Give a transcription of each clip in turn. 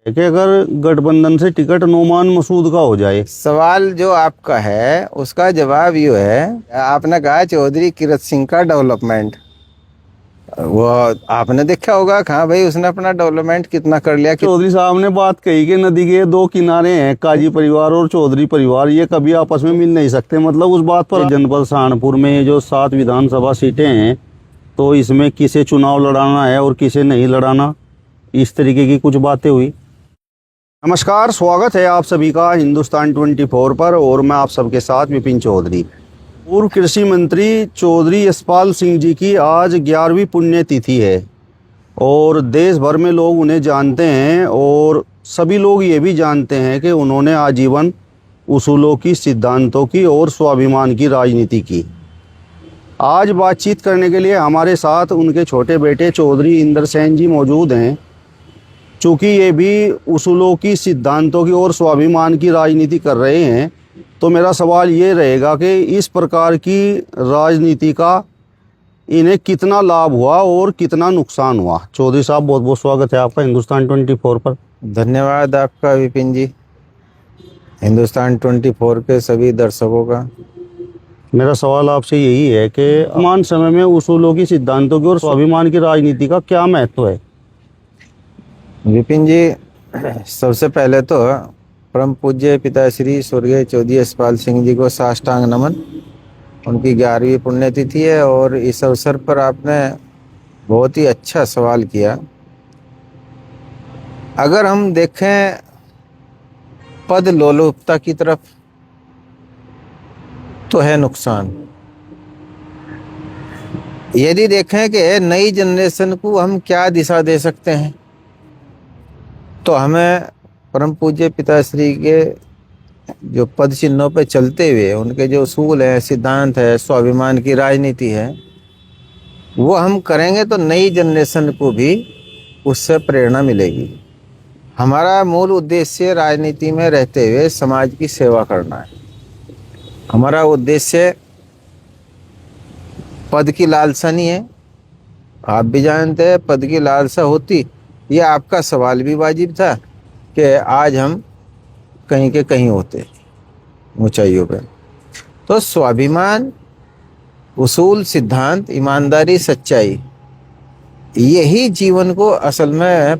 कि अगर गठबंधन से टिकट नोमान मसूद का हो जाए? सवाल जो आपका है उसका जवाब ये है, आपने कहा चौधरी किरत सिंह का डेवलपमेंट, वो आपने देखा होगा। हाँ भाई, उसने अपना डेवलपमेंट कितना कर लिया चौधरी साहब ने बात कही कि नदी के दो किनारे हैं, काजी परिवार और चौधरी परिवार, ये कभी आपस में मिल नहीं सकते। मतलब उस बात पर जनपद सहारनपुर में जो 7 विधानसभा सीटें हैं, तो इसमें किसे चुनाव लड़ाना है और किसे नहीं लड़ाना, इस तरीके की कुछ बातें हुई। नमस्कार, स्वागत है आप सभी का हिंदुस्तान 24 पर, और मैं आप सबके साथ विपिन चौधरी। पूर्व कृषि मंत्री चौधरी यशपाल सिंह जी की आज 11वीं पुण्यतिथि है और देश भर में लोग उन्हें जानते हैं, और सभी लोग ये भी जानते हैं कि उन्होंने आजीवन उसूलों की, सिद्धांतों की और स्वाभिमान की राजनीति की। आज बातचीत करने के लिए हमारे साथ उनके छोटे बेटे चौधरी इंद्रसेन जी मौजूद हैं। चूँकि ये भी उसूलों की, सिद्धांतों की और स्वाभिमान की राजनीति कर रहे हैं, तो मेरा सवाल ये रहेगा कि इस प्रकार की राजनीति का इन्हें कितना लाभ हुआ और कितना नुकसान हुआ। चौधरी साहब, बहुत बहुत स्वागत है आपका हिंदुस्तान 24 पर। धन्यवाद आपका विपिन जी, हिंदुस्तान 24 के सभी दर्शकों का। मेरा सवाल आपसे यही है कि वर्तमान समय में उसूलों की, सिद्धांतों की और स्वाभिमान की राजनीति का क्या महत्व है? विपिन जी, सबसे पहले तो परम पूज्य पिताश्री स्वर्गीय चौधरी यशपाल सिंह जी को साष्टांग नमन। उनकी 11वीं पुण्यतिथि है और इस अवसर पर आपने बहुत ही अच्छा सवाल किया। अगर हम देखें पद लोलुपता की तरफ, तो है नुकसान। यदि देखें कि नई जनरेशन को हम क्या दिशा दे सकते हैं, तो हमें परम पूज्य पिताश्री के जो पद चिन्हों पे चलते हुए उनके जो उसूल है, सिद्धांत है, स्वाभिमान की राजनीति है, वो हम करेंगे तो नई जनरेशन को भी उससे प्रेरणा मिलेगी। हमारा मूल उद्देश्य राजनीति में रहते हुए समाज की सेवा करना है। हमारा उद्देश्य पद की लालसा नहीं है। आप भी जानते हैं, पद की लालसा होती, ये आपका सवाल भी वाजिब था कि आज हम कहीं के कहीं होते ऊंचाइयों पे। तो स्वाभिमान, उसूल, सिद्धांत, ईमानदारी, सच्चाई, यही जीवन को असल में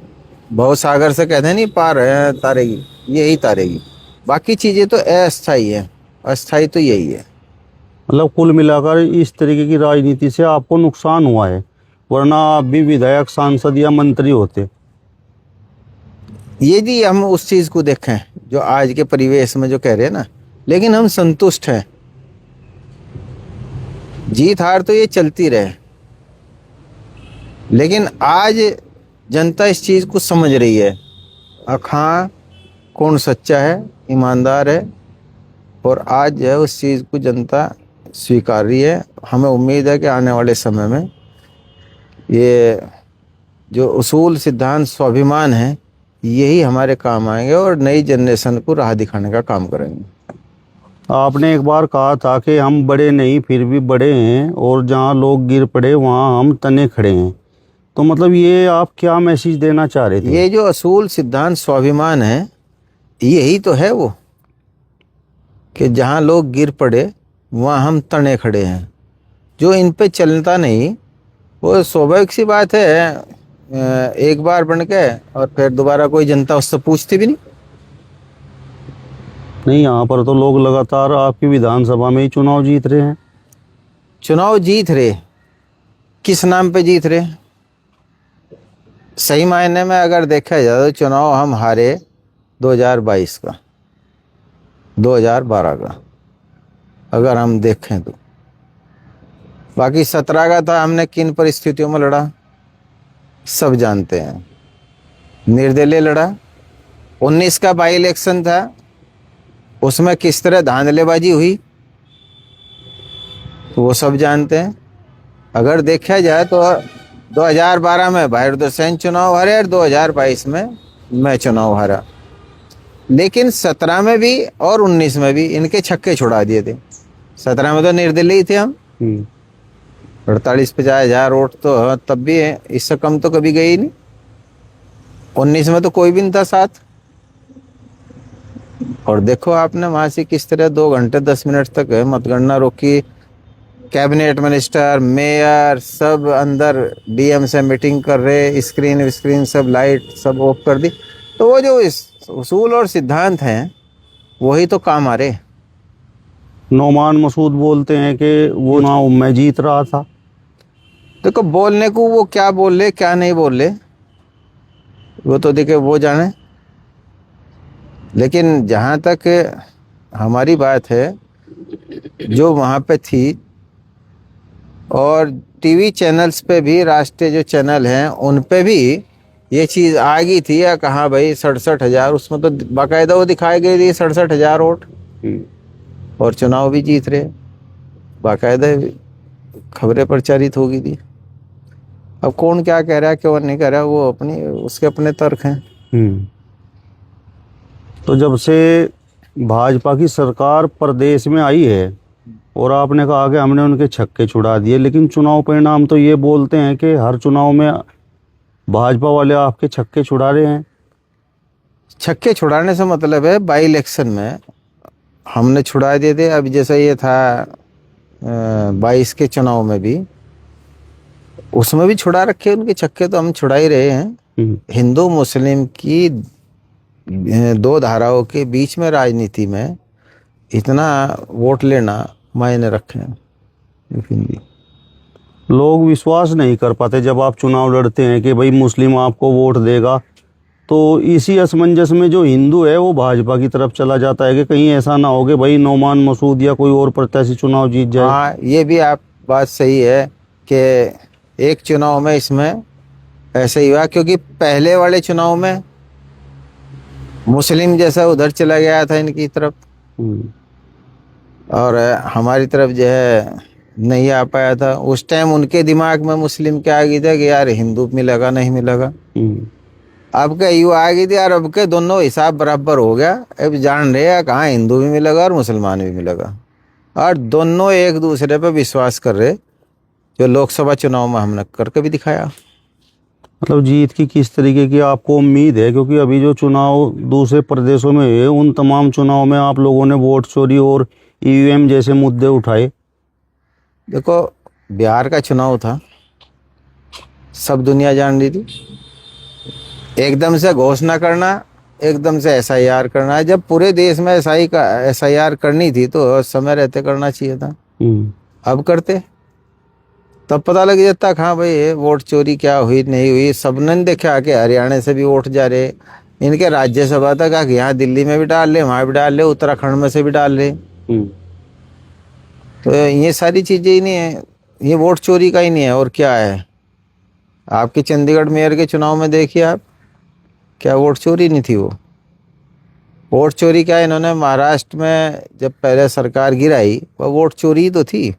भवसागर से कहते हैं नहीं, पार है तारेगी, यही तारेगी। बाकी चीज़ें तो अस्थायी है, अस्थायी तो यही है। मतलब कुल मिलाकर इस तरीके की राजनीति से आपको नुकसान हुआ है, वरना आप भी विधायक, सांसद या मंत्री होते। यदि हम उस चीज़ को देखें जो आज के परिवेश में जो कह रहे हैं ना, लेकिन हम संतुष्ट हैं। जीत हार तो ये चलती रहे, लेकिन आज जनता इस चीज़ को समझ रही है। हाँ, कौन सच्चा है, ईमानदार है, और आज जो है उस चीज़ को जनता स्वीकार रही है। हमें उम्मीद है कि आने वाले समय में ये जो उसूल, सिद्धांत, स्वाभिमान है, यही हमारे काम आएंगे और नई जनरेशन को राह दिखाने का काम करेंगे। आपने एक बार कहा था कि हम बड़े नहीं फिर भी बड़े हैं, और जहाँ लोग गिर पड़े वहाँ हम तने खड़े हैं। तो मतलब ये आप क्या मैसेज देना चाह रहे थे? ये जो असूल, सिद्धांत, स्वाभिमान है, यही तो है वो, कि जहाँ लोग गिर पड़े वहाँ हम तने खड़े हैं। जो इन पे चलता नहीं, वो स्वाभाविक सी बात है, एक बार बन के और फिर दोबारा कोई जनता उससे पूछती भी नहीं। नहीं, यहाँ पर तो लोग लगातार आपकी विधानसभा में ही चुनाव जीत रहे हैं। चुनाव जीत रहे, किस नाम पे जीत रहे? सही मायने में अगर देखा जाए तो चुनाव हम हारे 2022 का, 2012 का, अगर हम देखें तो। बाकी 17 का था, हमने किन परिस्थितियों में लड़ा सब जानते हैं, निर्दलीय लड़ा। 19 का बाई इलेक्शन था, उसमें किस तरह धांधलेबाजी हुई तो वो सब जानते हैं। अगर देखा जाए तो 2012 में भाई हुसैन चुनाव हारे और 2022 में मैं चुनाव हारा, लेकिन 17 में भी और 19 में भी इनके छक्के छुड़ा दिए थे। 17 में तो निर्दलीय थे हम, 48-50 हज़ार वोट तो तब भी है, इससे कम तो कभी गई नहीं। 19 में तो कोई भी नहीं था साथ। और देखो आपने वहां से किस तरह 2 घंटे 10 मिनट तक मतगणना रोकी। कैबिनेट मिनिस्टर, मेयर सब अंदर डीएम से मीटिंग कर रहे, स्क्रीन सब लाइट सब ऑफ कर दी। तो वो जो इस उसूल और सिद्धांत हैं वही तो काम आ रहे। नोमान मसूद बोलते हैं कि वो चुनाव मैं जीत रहा था। देखो बोलने को वो क्या बोल ले क्या नहीं बोल ले वो तो देखे वो जाने, लेकिन जहाँ तक हमारी बात है जो वहाँ पे थी, और टीवी चैनल्स पे भी, राष्ट्रीय जो चैनल हैं उन पे भी ये चीज़ आ गई थी या कहाँ भाई 67,000, उसमें तो बाकायदा वो दिखाई गई थी 67,000 वोट और चुनाव भी जीत रहे, बाकायदा खबरें प्रचारित हो गई थी। अब कौन क्या कह रहा है कौन नहीं कह रहा वो अपनी उसके अपने तर्क हैं। तो जब से भाजपा की सरकार प्रदेश में आई है और आपने कहा कि हमने उनके छक्के छुड़ा दिए, लेकिन चुनाव परिणाम तो ये बोलते हैं कि हर चुनाव में भाजपा वाले आपके छक्के छुड़ा रहे हैं। छक्के छुड़ाने से मतलब है बाई इलेक्शन में हमने छुड़ा दिए थे। अब जैसा ये था 22 के चुनाव में भी, उसमें भी छुड़ा रखे उनके छक्के, तो हम छुड़ा ही रहे हैं। हिंदू मुस्लिम की 2 धाराओं के बीच में राजनीति में इतना वोट लेना मायने रखे हैं। लोग विश्वास नहीं कर पाते जब आप चुनाव लड़ते हैं कि भाई मुस्लिम आपको वोट देगा, तो इसी असमंजस में जो हिंदू है वो भाजपा की तरफ चला जाता है कि कहीं ऐसा ना हो कि भाई नोमान मसूद या कोई और प्रत्याशी चुनाव जीत जाए। हाँ, ये भी आप बात सही है कि एक चुनाव में इसमें ऐसे ही हुआ, क्योंकि पहले वाले चुनाव में मुस्लिम जैसा उधर चला गया था इनकी तरफ और हमारी तरफ जो है नहीं आ पाया था। उस टाइम उनके दिमाग में मुस्लिम क्या आ गई था कि यार हिंदू मिलेगा नहीं मिलेगा। अब का यू आ गई थी यार, अब के दोनों हिसाब बराबर हो गया। अब जान रहे हैं कहाँ हिंदू भी मिलेगा और मुसलमान भी मिलेगा, और दोनों एक दूसरे पे विश्वास कर रहे, जो लोकसभा चुनाव में हमने करके भी दिखाया। मतलब जीत की किस तरीके की आपको उम्मीद है, क्योंकि अभी जो चुनाव दूसरे प्रदेशों में हुए उन तमाम चुनाव में आप लोगों ने वोट चोरी और ईवीएम जैसे मुद्दे उठाए। देखो बिहार का चुनाव था, सब दुनिया जान रही थी। एकदम से घोषणा करना, एकदम से एसआईआर करना, जब पूरे देश में एसआईआर करनी थी तो समय रहते करना चाहिए था। अब करते तब पता लग जाता हाँ भाई ये वोट चोरी क्या हुई नहीं हुई। सबने देखा कि हरियाणा से भी वोट जा रहे, इनके राज्यसभा तक आ, यहाँ दिल्ली में भी डाल ले, वहाँ भी डाल ले, उत्तराखंड में से भी डाल ले। तो ये सारी चीज़ें ही नहीं है, ये वोट चोरी का ही नहीं है और क्या है। आपके चंडीगढ़ मेयर के चुनाव में देखिए आप, क्या वोट चोरी नहीं थी। वो वोट चोरी क्या, इन्होंने महाराष्ट्र में जब पहले सरकार गिराई वो वोट चोरी तो थी।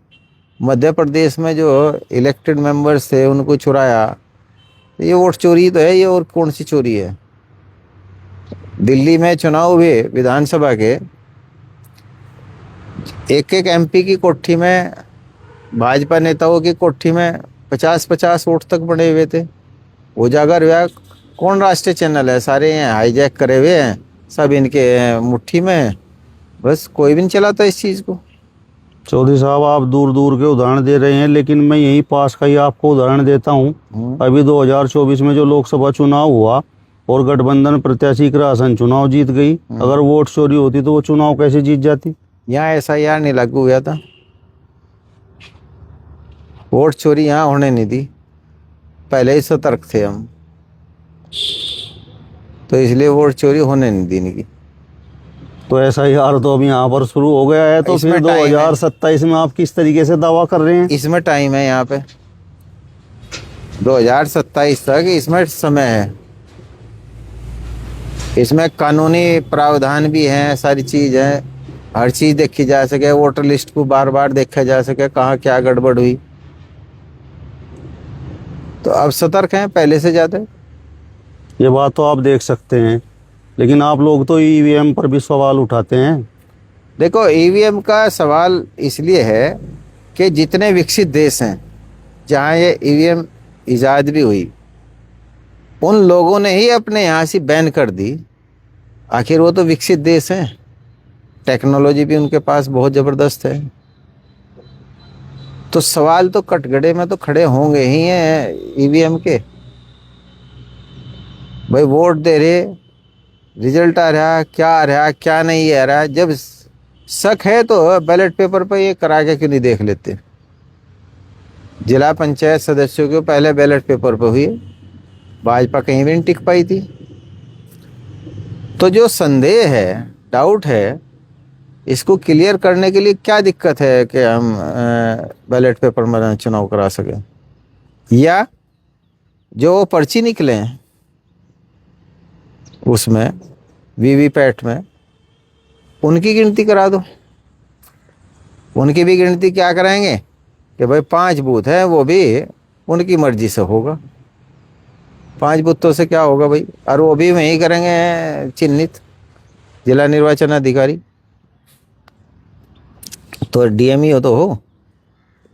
मध्य प्रदेश में जो इलेक्टेड मेंबर्स थे उनको चुराया, तो ये वोट चोरी तो है ये, और कौन सी चोरी है। दिल्ली में चुनाव हुए विधानसभा के, एक एक एमपी की कोठी में, भाजपा नेताओं की कोठी में 50-50 वोट तक बने हुए थे। उजागर हुआ, कौन राष्ट्रीय चैनल है, सारे हैं हाईजैक करे हुए हैं, सब इनके मुट्ठी में, बस कोई भी नहीं चलाता इस चीज़ को। चौधरी साहब आप दूर दूर के उदाहरण दे रहे हैं, लेकिन मैं यही पास का ही आपको उदाहरण देता हूँ। अभी 2024 में जो लोकसभा चुनाव हुआ और गठबंधन प्रत्याशी ग्रासन चुनाव जीत गई, अगर वोट चोरी होती तो वो चुनाव कैसे जीत जाती। यहाँ एसआईआर नहीं लागू हुआ था, वोट चोरी यहाँ होने नहीं दी, पहले ही सतर्क थे हम, तो इसलिए वोट चोरी होने नहीं दी इनकी। तो एसआईआर तो अब यहाँ पर शुरू हो गया है, तो फिर 2027 में आप किस तरीके से दावा कर रहे हैं। इसमें टाइम है, यहाँ पे 2027 तक इसमें समय है। इसमें कानूनी प्रावधान भी हैं, सारी चीज है, हर चीज देखी जा सके, वोटर लिस्ट को बार बार देखा जा सके कहाँ क्या गड़बड़ हुई। तो अब सतर्क हैं पहले से ज्यादा। ये बात तो आप देख सकते हैं, लेकिन आप लोग तो ईवीएम पर भी सवाल उठाते हैं। देखो ईवीएम का सवाल इसलिए है कि जितने विकसित देश हैं जहाँ ये ईवीएम ईजाद भी हुई, उन लोगों ने ही अपने यहाँ से बैन कर दी। आखिर वो तो विकसित देश हैं, टेक्नोलॉजी भी उनके पास बहुत ज़बरदस्त है। तो सवाल तो कटघरे में तो खड़े होंगे ही हैं ईवीएम के। भाई वोट दे रहे, रिजल्ट आ रहा, क्या आ रहा क्या नहीं आ रहा, जब शक है तो बैलेट पेपर पर ये करा के क्यों नहीं देख लेते। जिला पंचायत सदस्यों के पहले बैलेट पेपर पर हुई, भाजपा कहीं भी नहीं टिक पाई थी। तो जो संदेह है, डाउट है, इसको क्लियर करने के लिए क्या दिक्कत है कि हम बैलेट पेपर में चुनाव करा सकें, या जो पर्ची निकले उसमें वीवीपैट में उनकी गिनती करा दो। उनकी भी गिनती क्या कराएंगे कि भाई 5 बूथ है, वो भी उनकी मर्जी से होगा। 5 बूथों से क्या होगा भाई, और वो भी वहीं करेंगे चिन्हित जिला निर्वाचन अधिकारी। तो डीएमई हो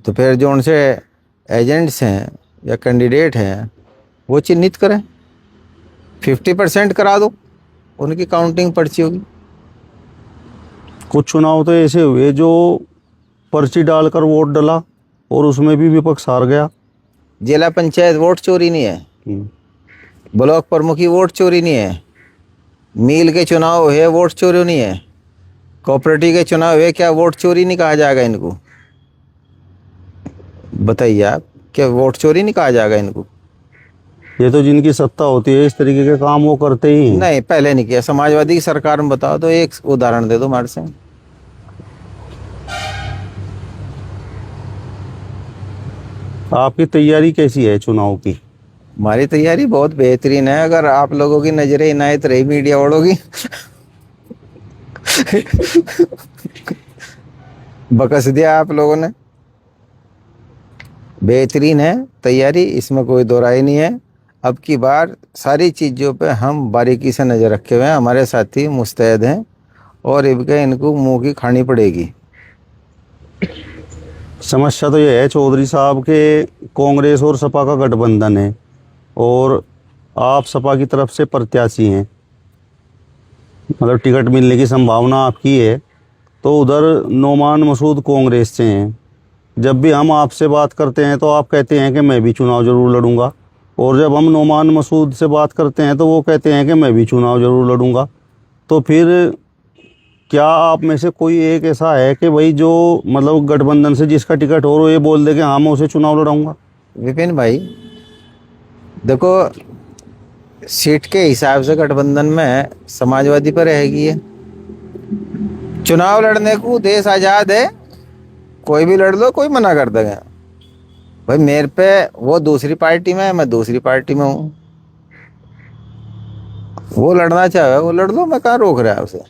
तो फिर जो उनसे एजेंट्स हैं या कैंडिडेट हैं वो चिन्हित करें। 50% करा दो, उनकी काउंटिंग पर्ची होगी। कुछ चुनाव तो ऐसे हुए जो पर्ची डालकर वोट डला और उसमें भी विपक्ष हार गया। जिला पंचायत वोट चोरी नहीं है, ब्लॉक प्रमुखी वोट चोरी नहीं है, मील के चुनाव है वोट चोरी नहीं है, कोऑपरेटिव के चुनाव है, क्या वोट चोरी नहीं कहा जाएगा इनको? बताइए आप, क्या वोट चोरी नहीं कहा जाएगा इनको? ये तो जिनकी सत्ता होती है इस तरीके के काम वो करते ही हैं। नहीं, पहले नहीं किया। समाजवादी की सरकार में बताओ तो एक उदाहरण दे दो हमारे से। आपकी तैयारी कैसी है चुनाव की? हमारी तैयारी बहुत बेहतरीन है। अगर आप लोगों की नजरें इनायत रही मीडिया वालों की बकस दिया आप लोगों ने। बेहतरीन है तैयारी, इसमें कोई दो राय नहीं है। अब की बार सारी चीज़ों पे हम बारीकी से नज़र रखे हुए हैं, हमारे साथी मुस्तैद हैं और इनको मुंह की खानी पड़ेगी। समस्या तो ये है चौधरी साहब के कांग्रेस और सपा का गठबंधन है और आप सपा की तरफ से प्रत्याशी हैं, मतलब टिकट मिलने की संभावना आपकी है। तो उधर नोमान मसूद कांग्रेस से हैं। जब भी हम आपसे बात करते हैं तो आप कहते हैं कि मैं भी चुनाव ज़रूर लड़ूंगा, और जब हम नोमान मसूद से बात करते हैं तो वो कहते हैं कि मैं भी चुनाव ज़रूर लड़ूंगा। तो फिर क्या आप में से कोई एक ऐसा है कि भाई जो मतलब गठबंधन से जिसका टिकट हो ये बोल दे कि हाँ मैं उसे चुनाव लड़ाऊंगा? विपिन भाई देखो, सीट के हिसाब से गठबंधन में समाजवादी पर रहेगी है। चुनाव लड़ने को देश आज़ाद है, कोई भी लड़ लो, कोई मना कर देगा। भाई मेरे पे वो दूसरी पार्टी में है, मैं दूसरी पार्टी में हूँ, वो लड़ना चाहे वो लड़ लो, मैं कहाँ रोक रहा है उसे।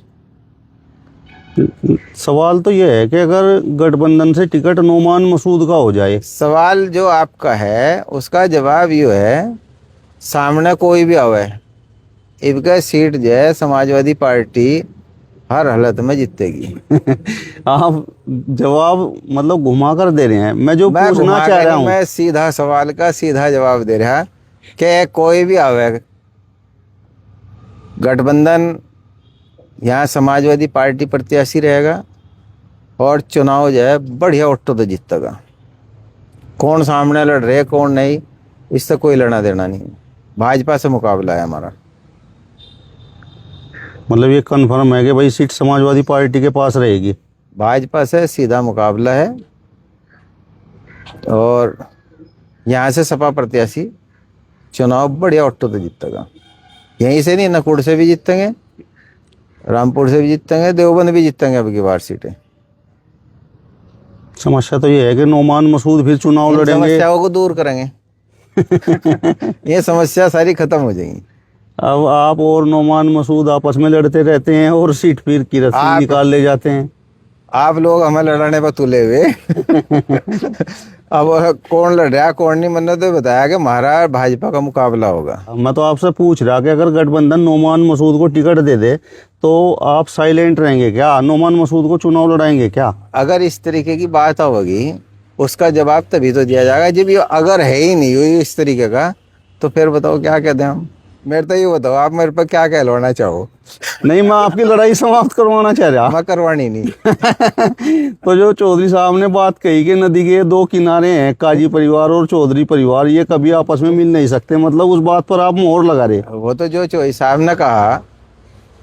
सवाल तो ये है कि अगर गठबंधन से टिकट नोमान मसूद का हो जाए। सवाल जो आपका है उसका जवाब ये है, सामने कोई भी आवे इनका सीट जो है समाजवादी पार्टी हर हालत में जीतेगी। आप जवाब मतलब घुमा कर दे रहे हैं। मैं जो पूछना चाह रहा हूँ, मैं सीधा सवाल का सीधा जवाब दे रहा कि कोई भी आवे गठबंधन, यहाँ समाजवादी पार्टी प्रत्याशी रहेगा और चुनाव जो है बढ़िया ऑटो तो जीतेगा। कौन सामने लड़ रहे कौन नहीं, इससे कोई लेना देना नहीं। भाजपा से मुकाबला है हमारा। मतलब ये कन्फर्म है कि भाई सीट समाजवादी पार्टी के पास रहेगी? भाजपा से सीधा मुकाबला है और यहाँ से सपा प्रत्याशी चुनाव बढ़िया ऑटो तो जीतेगा। यहीं से नहीं, नकुड़ से भी जीतेंगे, रामपुर से भी जीतेंगे, देवबंद भी जीतेंगे अब की बार सीटें। समस्या तो ये है कि नोमान मसूद फिर चुनाव लड़ेंगे। समस्याओं को दूर करेंगे ये समस्या सारी खत्म हो जाएगी। अब आप और नोमान मसूद आपस में लड़ते रहते हैं और सीट फिर की रस्सी निकाल ले जाते हैं। आप लोग हमें लड़ाने पर तुले हुए अब कौन लड़ रहा कौन नहीं, मैंने तो बताया कि महाराज भाजपा का मुकाबला होगा। मैं तो आपसे पूछ रहा कि अगर गठबंधन नोमान मसूद को टिकट दे दे तो आप साइलेंट रहेंगे क्या? नोमान मसूद को चुनाव लड़ाएंगे क्या? अगर इस तरीके की बात होगी उसका जवाब तभी तो दिया जाएगा जब ये अगर है ही नहीं हुई इस तरीके का, तो फिर बताओ क्या कहते हैं हम। मेरे तो ये बताओ, आप मेरे पर क्या कहलवाना चाहो। नहीं, मैं आपकी लड़ाई समाप्त करवाना चाह रहा। मैं करवानी नहीं। तो जो चौधरी साहब ने बात कही कि नदी के दो किनारे हैं, काजी परिवार और चौधरी परिवार, ये कभी आपस में मिल नहीं सकते, मतलब उस बात पर आप मोहर लगा रहे। वो तो जो चौधरी साहब ने कहा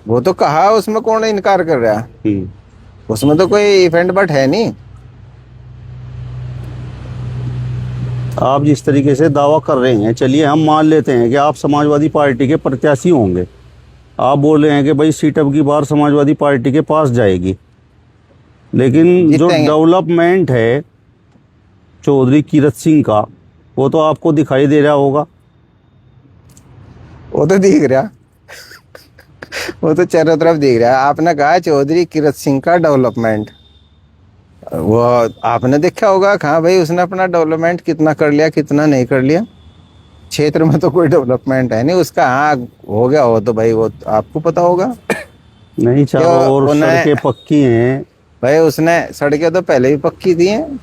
वो तो कहा, उसमें कौन इनकार कर रहा है। उसमें तो कोई इफेंट बट है नहीं। आप जिस तरीके से दावा कर रहे हैं, चलिए हम मान लेते हैं कि आप समाजवादी पार्टी के प्रत्याशी होंगे। आप बोल रहे हैं कि भाई सीट अब की बार समाजवादी पार्टी के पास जाएगी, लेकिन जो जीतेंगे। डेवलपमेंट है चौधरी कीरत सिंह का, वो तो आपको दिखाई दे रहा होगा। वो तो दिख रहा वो तो चारों तरफ दिख रहा है। आपने कहा चौधरी कीरत सिंह का डेवलपमेंट, वो आपने देखा होगा। हाँ भाई, उसने अपना डेवलपमेंट कितना कर लिया कितना नहीं कर लिया। क्षेत्र में तो कोई डेवलपमेंट है नहीं उसका। हाँ हो गया हो तो भाई वो आपको पता होगा। नहीं, चारों जो ओर उन्हें- सड़कें पक्की हैं। भाई उसने सड़कें तो पहले भी पक्की दी हैं।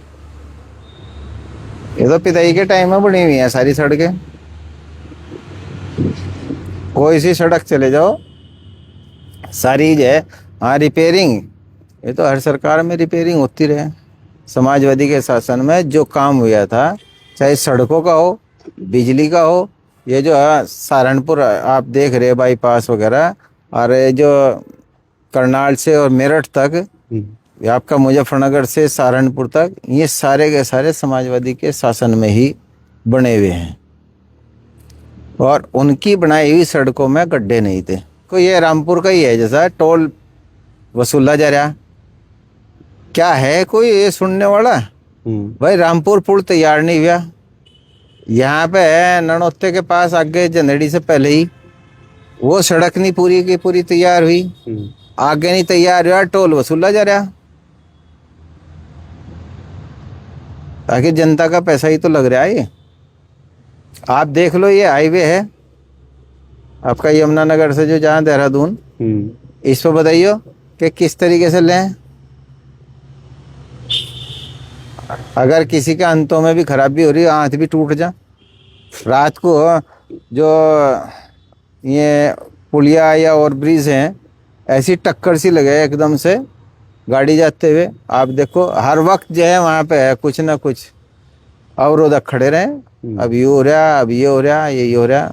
ये तो पिताई के टाइम में बनी हुई है सारी सड़कें। कोई सी सड़क चले जाओ सारी जो है। हाँ रिपेयरिंग, ये तो हर सरकार में रिपेयरिंग होती रहे। समाजवादी के शासन में जो काम हुआ था, चाहे सड़कों का हो, बिजली का हो, ये जो है सहारनपुर आप देख रहे बाईपास वगैरह, और ये जो करनाल से और मेरठ तक, ये आपका मुजफ्फरनगर से सहारनपुर तक, ये सारे के सारे समाजवादी के शासन में ही बने हुए हैं। और उनकी बनाई हुई सड़कों में गड्ढे नहीं थे। कोई ये रामपुर का ही है जैसा टोल वसूला जा रहा, क्या है कोई ये सुनने वाला। भाई रामपुर पुल तैयार नहीं हुआ। यहाँ पे ननौते के पास आगे जनड़ी से पहले ही वो सड़क नहीं पूरी की पूरी तैयार हुई। आगे नहीं तैयार हुआ, टोल वसूला जा रहा। ताकि जनता का पैसा ही तो लग रहा है। ये आप देख लो, ये हाईवे है आपका यमुनानगर से जो जहाँ देहरादून, इस पर बताइए कि किस तरीके से लें। अगर किसी के अंतों में भी खराबी हो रही है, हाथ भी टूट जा, रात को जो ये पुलिया या और ब्रिज हैं, ऐसी टक्कर सी लगे एकदम से गाड़ी जाते हुए। आप देखो हर वक्त जो है वहाँ पे है कुछ ना कुछ अवरोधक खड़े रहे। अब ये हो रहा, अब ये हो रहा, ये हो रहा।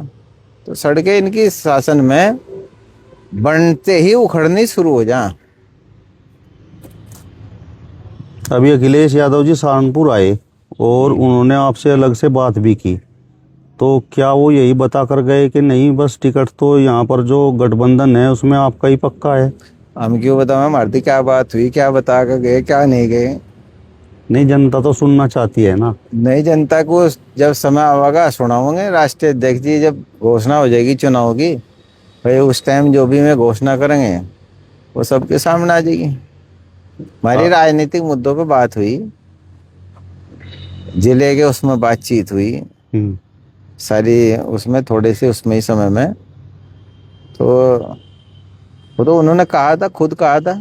तो सड़कें इनकी शासन में बनते ही उखड़नी शुरू हो जा। अभी अखिलेश यादव जी सहारनपुर आए और उन्होंने आपसे अलग से बात भी की, तो क्या वो यही बता कर गए कि नहीं बस टिकट तो यहाँ पर जो गठबंधन है उसमें आपका ही पक्का है? हम क्यों बताओ हमारी क्या बात हुई, क्या बता कर गए, क्या नहीं गए। नहीं, जनता तो सुनना चाहती है ना। नहीं, जनता को जब समय आएगा सुनाओगे। राष्ट्रीय अध्यक्ष जी जब घोषणा हो जाएगी चुनाव की, भाई उस टाइम जो भी मैं घोषणा करेंगे वो सबके सामने आ जाएगी। हमारी राजनीतिक मुद्दों पे बात हुई, जिले के उसमें बातचीत हुई सारी, उसमें थोड़े से उसमें ही समय में। तो वो तो उन्होंने कहा था, खुद कहा था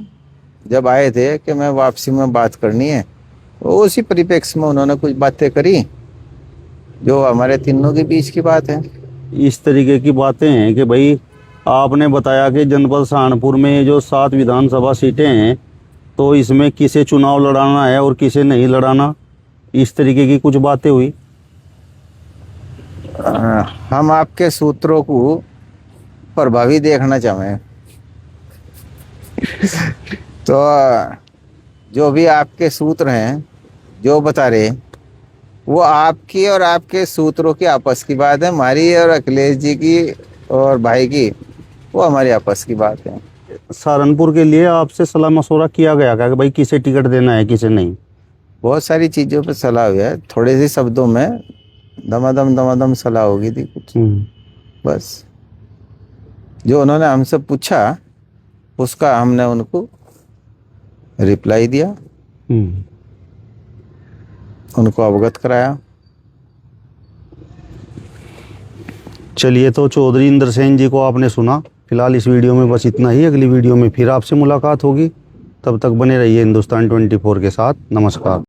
जब आए थे कि मैं वापसी में बात करनी है। तो उसी परिप्रेक्ष्य में उन्होंने कुछ बातें करी जो हमारे तीनों के बीच की बात है। इस तरीके की बातें हैं कि भाई आपने बताया कि जनपद सहारनपुर में जो 7 विधानसभा सीटें हैं, तो इसमें किसे चुनाव लड़ाना है और किसे नहीं लड़ाना, इस तरीके की कुछ बातें हुई। हम आपके सूत्रों को प्रभावी देखना चाहें तो जो भी आपके सूत्र हैं जो बता रहे, वो आपकी और आपके सूत्रों की आपस की बात है। हमारी और अखिलेश जी की और भाई की वो हमारी आपस की बात है। सहारनपुर के लिए आपसे सलाह मशवरा किया गया क्या कि भाई किसे टिकट देना है किसे नहीं? बहुत सारी चीज़ों पे सलाह हुई है, थोड़े से शब्दों में दमादम सलाह होगी थी कुछ। बस जो उन्होंने हमसे पूछा उसका हमने उनको रिप्लाई दिया, उनको अवगत कराया। चलिए, तो चौधरी इंद्रसेन जी को आपने सुना। फिलहाल इस वीडियो में बस इतना ही। अगली वीडियो में फिर आपसे मुलाकात होगी। तब तक बने रहिए हिंदुस्तान 24 के साथ। नमस्कार।